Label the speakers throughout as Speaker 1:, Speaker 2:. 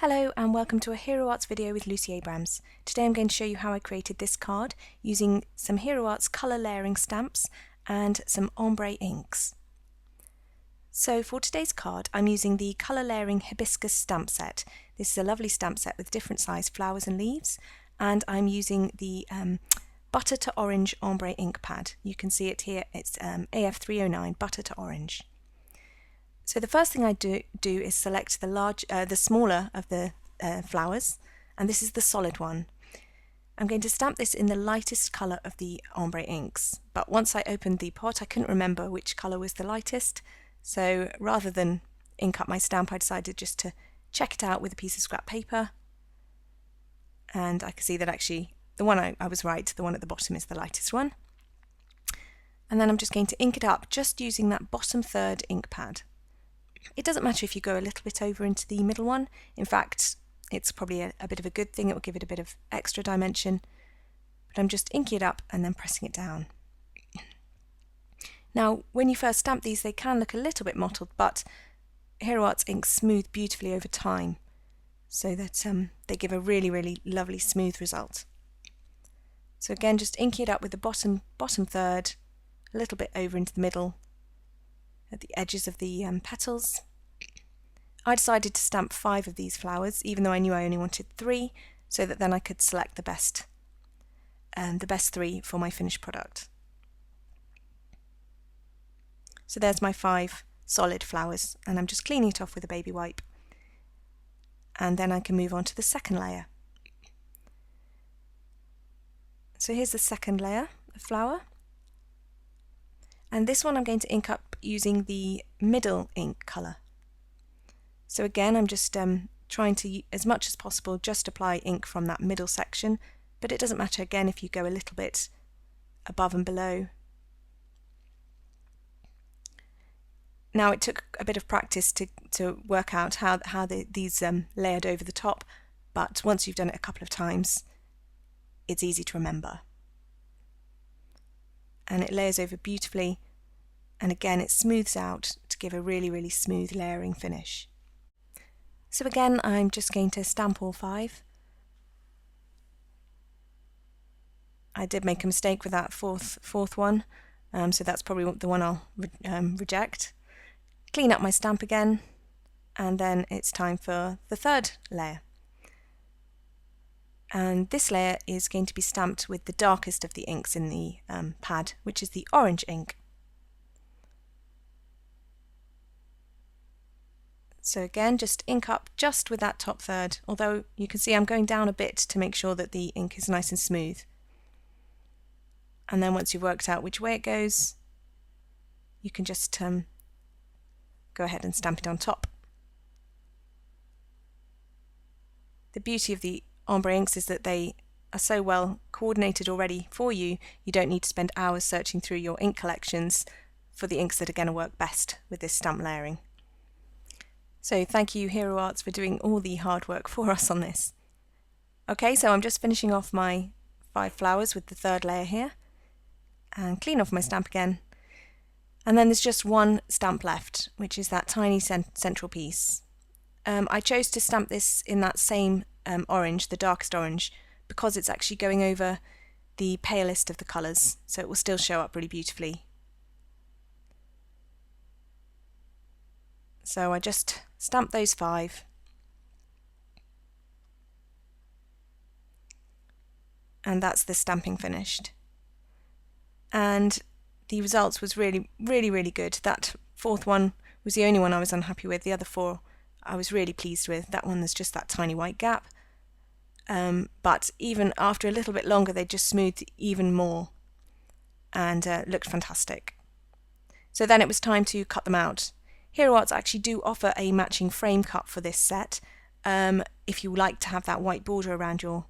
Speaker 1: Hello and welcome to a Hero Arts video with Lucy Abrams. Today I'm going to show you how I created this card using some Hero Arts colour layering stamps and some ombre inks. So for today's card I'm using the colour layering Hibiscus stamp set. This is a lovely stamp set with different sized flowers and leaves, and I'm using the Butter to Orange ombre ink pad. You can see it here, it's AF309 Butter to Orange. So the first thing I do is select the smaller of the flowers, and this is the solid one. I'm going to stamp this in the lightest colour of the ombre inks, but once I opened the pot I couldn't remember which colour was the lightest, so rather than ink up my stamp I decided just to check it out with a piece of scrap paper, and I can see that actually the one I was right, the one at the bottom is the lightest one. And then I'm just going to ink it up just using that bottom third ink pad. It doesn't matter if you go a little bit over into the middle one. In fact, it's probably a bit of a good thing. It will give it a bit of extra dimension. But I'm just inking it up and then pressing it down. Now, when you first stamp these, they can look a little bit mottled, but Hero Arts inks smooth beautifully over time, so that they give a really, really lovely smooth result. So again, just inking it up with the bottom third, a little bit over into the middle, at the edges of the petals. I decided to stamp 5 of these flowers, even though I knew I only wanted 3, so that then I could select the best 3 for my finished product. So there's my 5 solid flowers, and I'm just cleaning it off with a baby wipe. And then I can move on to the second layer. So here's the second layer of flower. And this one I'm going to ink up using the middle ink colour. So again, I'm just trying to, as much as possible, just apply ink from that middle section, but it doesn't matter again if you go a little bit above and below. Now it took a bit of practice to work out how these layered over the top, but once you've done it a couple of times, it's easy to remember. And it layers over beautifully, and again it smooths out to give a really, really smooth layering finish. So again, I'm just going to stamp all 5. I did make a mistake with that fourth one, so that's probably the one I'll reject. Clean up my stamp again, and then it's time for the third layer. And this layer is going to be stamped with the darkest of the inks in the pad, which is the orange ink. So again, just ink up just with that top third, although you can see I'm going down a bit to make sure that the ink is nice and smooth. And then once you've worked out which way it goes, you can just go ahead and stamp it on top. The beauty of the ombre inks is that they are so well coordinated already for you, you don't need to spend hours searching through your ink collections for the inks that are going to work best with this stamp layering. So thank you Hero Arts for doing all the hard work for us on this. Okay, so I'm just finishing off my 5 flowers with the third layer here, and clean off my stamp again. And then there's just one stamp left, which is that tiny central piece. I chose to stamp this in that same orange, the darkest orange, because it's actually going over the palest of the colours, so it will still show up really beautifully. So I just stamp those 5. And that's the stamping finished. And the results was really, really, really good. That 4th one was the only one I was unhappy with. The other 4 I was really pleased with. That one there's just that tiny white gap. But even after a little bit longer they just smoothed even more and looked fantastic. So then it was time to cut them out. Hero Arts actually do offer a matching frame cut for this set if you like to have that white border around your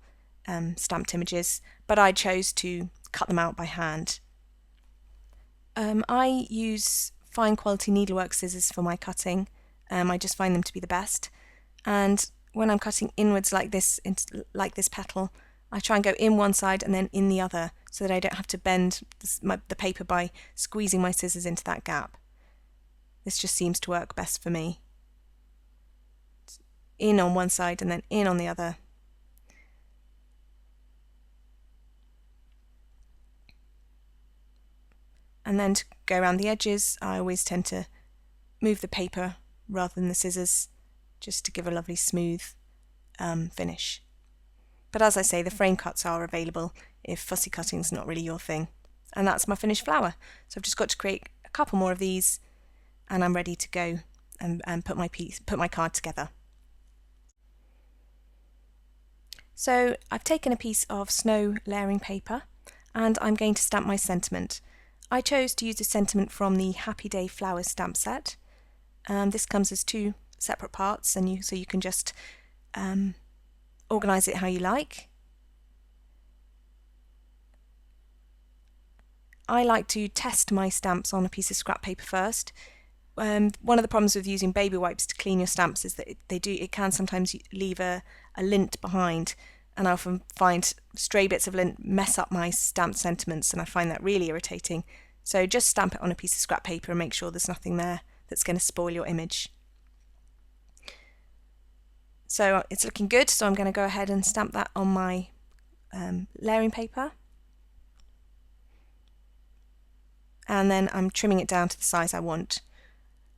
Speaker 1: stamped images, but I chose to cut them out by hand. I use fine quality needlework scissors for my cutting. I just find them to be the best, and when I'm cutting inwards like this petal, I try and go in one side and then in the other so that I don't have to bend the paper by squeezing my scissors into that gap. This just seems to work best for me. in on one side and then in on the other. And then to go around the edges, I always tend to move the paper rather than the scissors, just to give a lovely smooth finish. But as I say, the frame cuts are available if fussy cutting is not really your thing. And that's my finished flower. So I've just got to create a couple more of these and I'm ready to go and put my card together. So I've taken a piece of snow layering paper and I'm going to stamp my sentiment. I chose to use a sentiment from the Happy Day Flowers stamp set. This comes as 2 separate parts, and so you can just organise it how you like. I like to test my stamps on a piece of scrap paper first. One of the problems with using baby wipes to clean your stamps is that it can sometimes leave a lint behind, and I often find stray bits of lint mess up my stamped sentiments, and I find that really irritating. So just stamp it on a piece of scrap paper and make sure there's nothing there that's going to spoil your image. So it's looking good, so I'm going to go ahead and stamp that on my layering paper. And then I'm trimming it down to the size I want.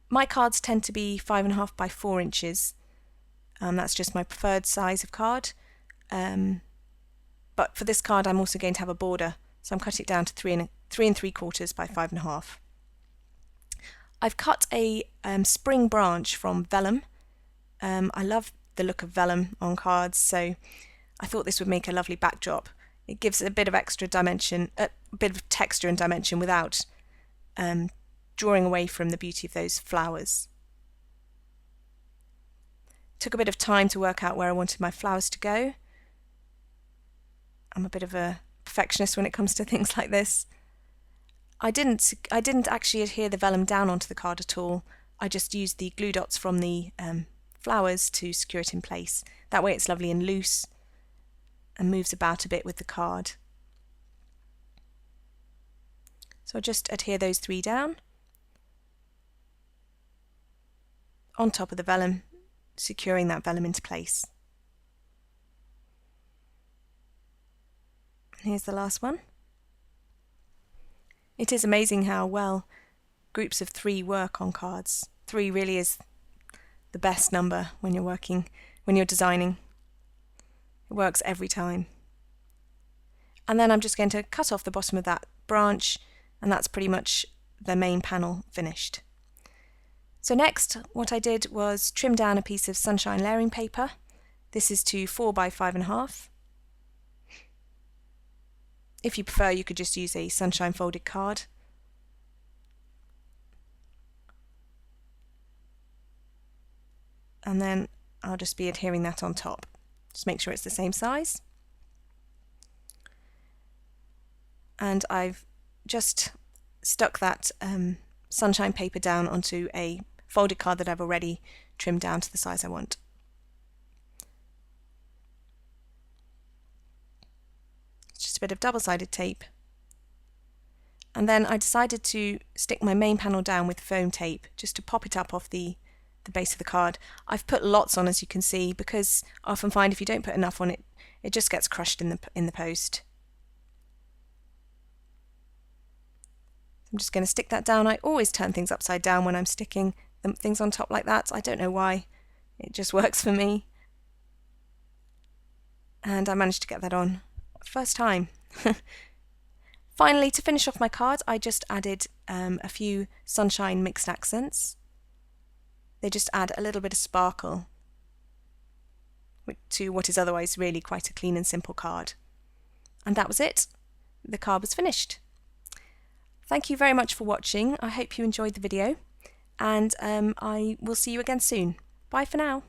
Speaker 1: My cards tend to be 5.5 by 4 inches. That's just my preferred size of card. But for this card I'm also going to have a border, so I'm cutting it down to 3 3/4 by 5.5. I've cut a spring branch from vellum. I love the look of vellum on cards, so I thought this would make a lovely backdrop. It gives a bit of extra dimension, a bit of texture and dimension without drawing away from the beauty of those flowers. Took a bit of time to work out where I wanted my flowers to go. I'm a bit of a perfectionist when it comes to things like this. I didn't actually adhere the vellum down onto the card at all. I just used the glue dots from the flowers to secure it in place. That way it's lovely and loose and moves about a bit with the card. So I'll just adhere those 3 down on top of the vellum, securing that vellum into place. Here's the last one. It is amazing how well groups of 3 work on cards. 3 really is the best number when you're designing. It works every time. And then I'm just going to cut off the bottom of that branch, and that's pretty much the main panel finished. So next, what I did was trim down a piece of sunshine layering paper. This is to 4 by 5.5. If you prefer, you could just use a sunshine folded card. And then I'll just be adhering that on top. Just make sure it's the same size. And I've just stuck that sunshine paper down onto a folded card that I've already trimmed down to the size I want. Just a bit of double-sided tape, and then I decided to stick my main panel down with foam tape just to pop it up off the base of the card. I've put lots on, as you can see, because I often find if you don't put enough on it, it just gets crushed in the post. I'm just going to stick that down. I always turn things upside down when I'm sticking things on top like that. I don't know why, it just works for me. And I managed to get that on. First time. Finally, to finish off my card, I just added a few sunshine mixed accents. They just add a little bit of sparkle to what is otherwise really quite a clean and simple card. And that was it. The card was finished. Thank you very much for watching. I hope you enjoyed the video, and I will see you again soon. Bye for now.